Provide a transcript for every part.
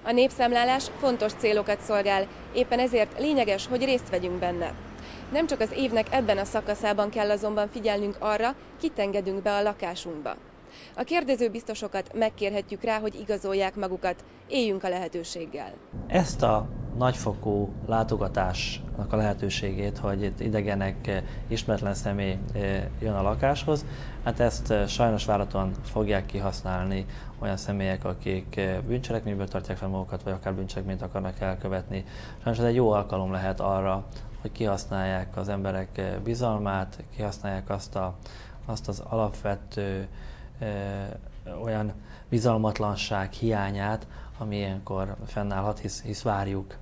A népszámlálás fontos célokat szolgál, éppen ezért lényeges, hogy részt vegyünk benne. Nem csak az évnek ebben a szakaszában kell azonban figyelnünk arra, kit engedünk be a lakásunkba. A kérdező biztosokat megkérhetjük rá, hogy igazolják magukat, éljünk a lehetőséggel. Ezt a nagyfokú látogatásnak a lehetőségét, hogy itt idegenek, ismeretlen személy jön a lakáshoz, hát ezt sajnos várhatóan fogják kihasználni olyan személyek, akik bűncselekményből tartják fel magukat, vagy akár bűncselekményt akarnak elkövetni. Sajnos ez egy jó alkalom lehet arra, hogy kihasználják az emberek bizalmát, kihasználják azt az alapvető olyan bizalmatlanság hiányát, ami ilyenkor fennállhat, hisz várjuk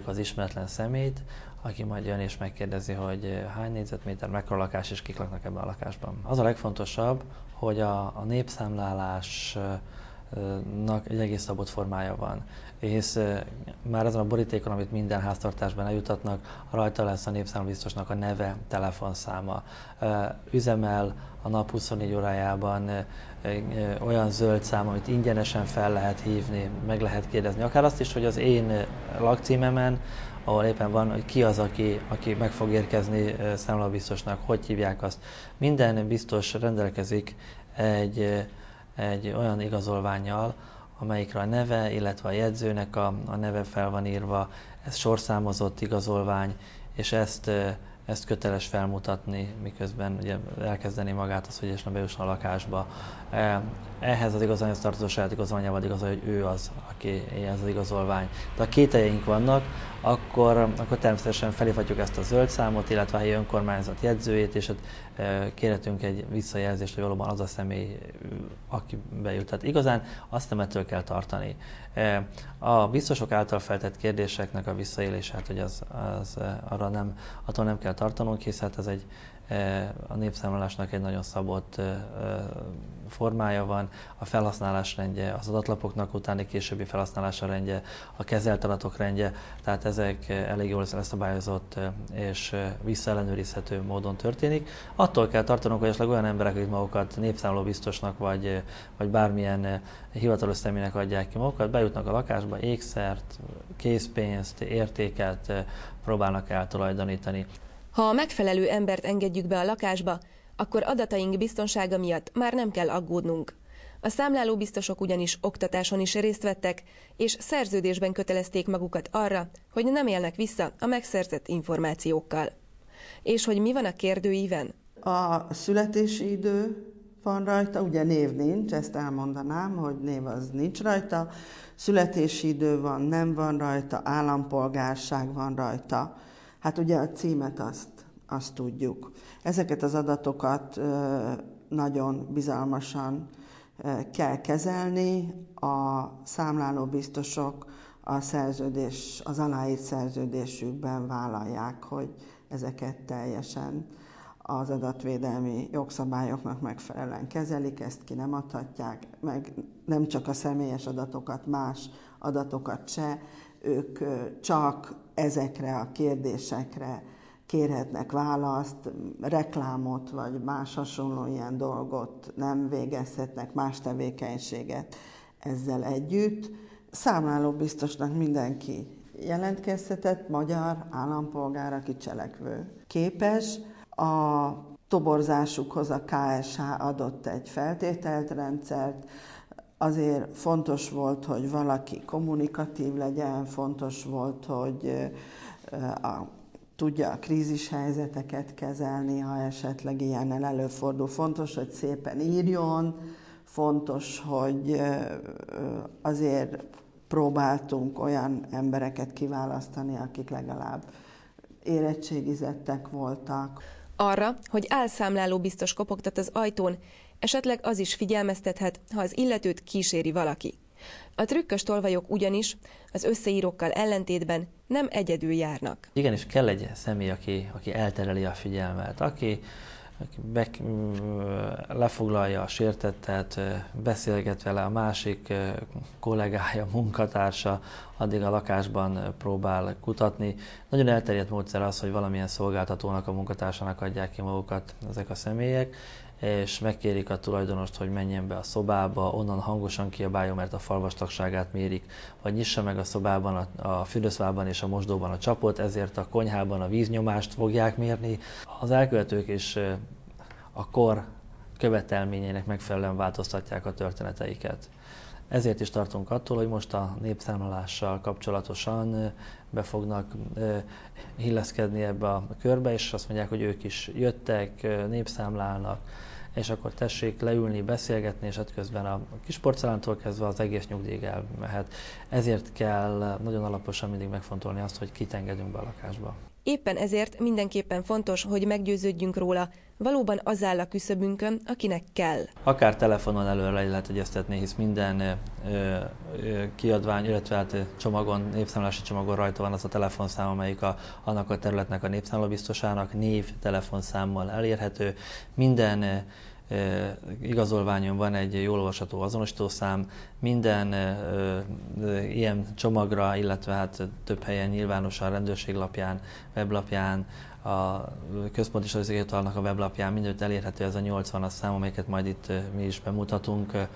az ismeretlen személyt, aki majd jön és megkérdezi, hogy hány négyzetméter, mekkora lakás és kik laknak ebben a lakásban. Az a legfontosabb, hogy a népszámlálásnak egy egész szabott formája van. Hisz már ezen a borítékon, amit minden háztartásban eljutatnak, rajta lesz a népszámlabiztosnak a neve, telefonszáma. Üzemel a nap 24 órájában olyan zöld szám, amit ingyenesen fel lehet hívni, meg lehet kérdezni. Akár azt is, hogy az én lakcímemen, ahol éppen van, hogy ki az, aki meg fog érkezni számlabiztosnak, hogy hívják azt. Minden biztos rendelkezik egy olyan igazolvánnyal, amelyikre a neve, illetve a jegyzőnek a neve fel van írva, ez sorszámozott igazolvány, és ezt köteles felmutatni, miközben ugye elkezdeni magát az, hogy ne bejusson a lakásba. Ehhez az igazolványhoz tartozó saját igazolványával igazolja, hogy ő az, aki ez az igazolvány. De ha kételjeink vannak, akkor természetesen felhívhatjuk ezt a zöld számot, illetve a helyi önkormányzat jegyzőjét, és kérhetünk egy visszajelzést, hogy valóban az a személy, aki bejut. Tehát igazán azt nem ettől kell tartani. A biztosok által feltett kérdéseknek a visszaélését, hogy attól nem kell tartanunk, hisz hát ez a népszámlálásnak egy nagyon szabott formája van, a felhasználás rendje, az adatlapoknak utáni későbbi felhasználása rendje, a kezelt adatok rendje, tehát ezek elég jól leszabályozott és visszaellenőrizhető módon történik. Attól kell tartanunk, hogy esetleg olyan emberek, akik magukat népszámlóbiztosnak vagy bármilyen hivatalos személynek adják ki magukat, bejutnak a lakásba, ékszert, készpénzt, értéket próbálnak eltulajdonítani. Ha a megfelelő embert engedjük be a lakásba, akkor adataink biztonsága miatt már nem kell aggódnunk. A számlálóbiztosok ugyanis oktatáson is részt vettek, és szerződésben kötelezték magukat arra, hogy nem élnek vissza a megszerzett információkkal. És hogy mi van a kérdőíven? A születési idő van rajta, ugye név nincs, ezt elmondanám, hogy név az nincs rajta. Születési idő van, nem van rajta, állampolgárság van rajta. Hát ugye a címet azt tudjuk. Ezeket az adatokat nagyon bizalmasan kell kezelni. A számlálóbiztosok az aláírt szerződésükben vállalják, hogy ezeket teljesen az adatvédelmi jogszabályoknak megfelelően kezelik, ezt ki nem adhatják, meg nem csak a személyes adatokat, más adatokat se, ők csak ezekre a kérdésekre kérhetnek választ, reklámot vagy más hasonló ilyen dolgot nem végezhetnek, más tevékenységet ezzel együtt. Számlálóbiztosnak mindenki jelentkezhetett, magyar állampolgár, aki cselekvő képes. A toborzásukhoz a KSH adott egy feltételt rendszert, azért fontos volt, hogy valaki kommunikatív legyen, fontos volt, hogy tudja a krízishelyzeteket kezelni, ha esetleg ilyennel előfordul. Fontos, hogy szépen írjon, fontos, hogy azért próbáltunk olyan embereket kiválasztani, akik legalább érettségizettek voltak. Arra, hogy álszámláló biztos kopogtat az ajtón, esetleg az is figyelmeztethet, ha az illetőt kíséri valaki. A trükkös tolvajok ugyanis az összeírókkal ellentétben nem egyedül járnak. Igenis kell egy személy, aki eltereli a figyelmet, aki lefoglalja a sértettet, beszélget vele a másik kollégája, munkatársa, addig a lakásban próbál kutatni. Nagyon elterjedt módszer az, hogy valamilyen szolgáltatónak, a munkatársának adják ki magukat ezek a személyek, és megkérik a tulajdonost, hogy menjen be a szobába, onnan hangosan kiabáljon, mert a fal vastagságát mérik, vagy nyissa meg a szobában, a fürdőszobában és a mosdóban a csapot, ezért a konyhában a víznyomást fogják mérni. Az elkövetők is a kor követelményeinek megfelelően változtatják a történeteiket. Ezért is tartunk attól, hogy most a népszámlálással kapcsolatosan be fognak illeszkedni ebbe a körbe, és azt mondják, hogy ők is jöttek, népszámlálnak, és akkor tessék leülni, beszélgetni, és hát közben a kis porcelántól kezdve az egész nyugdíjig elmehet. Ezért kell nagyon alaposan mindig megfontolni azt, hogy kit engedünk be a lakásba. Éppen ezért mindenképpen fontos, hogy meggyőződjünk róla, valóban az áll a küszöbünkön, akinek kell. Akár telefonon előre lehet egyeztetni, hisz minden kiadvány, illetve hát csomagon, népszámlálási csomagon rajta van az a telefonszám, amelyik annak a területnek a népszámlabiztosának név, telefonszámmal elérhető. Minden igazolványon van egy jól olvasható azonosítószám, minden ilyen csomagra, illetve hát több helyen nyilvánosan a rendőrség lapján, weblapján, a Központi Statisztikai Hivatalnak a weblapján mindenütt elérhető ez a 80-as szám, amelyeket majd itt mi is bemutatunk.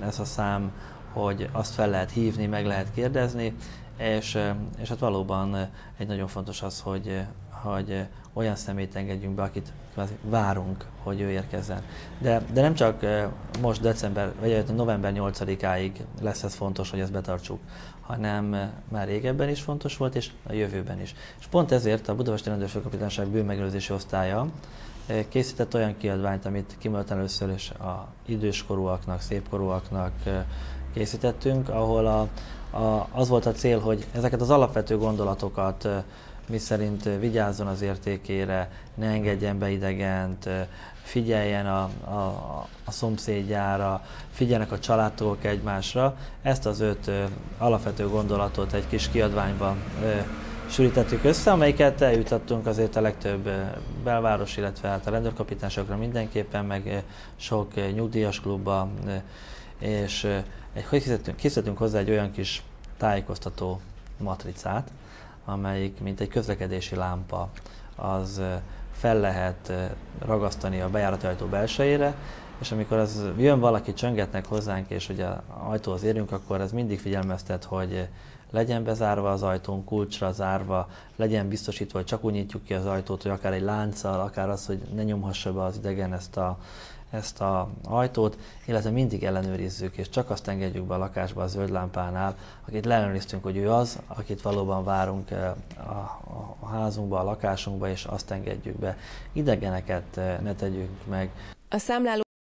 Ez a szám, hogy azt fel lehet hívni, meg lehet kérdezni, és hát valóban egy nagyon fontos az, hogy olyan személyt engedjünk be, akit várunk, hogy ő érkezzen. De nem csak most november 8-áig lesz ez fontos, hogy ezt betartsuk, hanem már régebben is fontos volt, és a jövőben is. És pont ezért a Budapesti Rendőrfőkapitányság bűnmegelőzési osztálya készített olyan kiadványt, amit kimondottan először is a időskorúaknak, szépkorúaknak készítettünk, ahol az volt a cél, hogy ezeket az alapvető gondolatokat, miszerint vigyázzon az értékére, ne engedjen be idegent, figyeljen a szomszédjára, figyeljenek a családtagok egymásra. Ezt az 5 alapvető gondolatot egy kis kiadványban sűrítettük össze, amelyiket eljutottunk azért a legtöbb belváros, illetve hát a rendőrkapitányságokra mindenképpen, meg sok nyugdíjas klubba, és készítettünk hozzá egy olyan kis tájékoztató matricát, amelyik, mint egy közlekedési lámpa, az fel lehet ragasztani a bejárati ajtó belsejére, és amikor jön valaki, csöngetnek hozzánk, és ugye ajtóhoz érünk, akkor ez mindig figyelmeztet, hogy legyen bezárva az ajtón, kulcsra zárva, legyen biztosítva, hogy csak úgy nyitjuk ki az ajtót, hogy akár egy lánccal, akár az, hogy ne nyomhassa be az idegen ezt az ajtót, illetve mindig ellenőrizzük, és csak azt engedjük be a lakásba a zöld lámpánál, akit leellenőriztünk, hogy ő az, akit valóban várunk a házunkba, a lakásunkba, és azt engedjük be. Idegeneket ne tegyünk meg. A számláló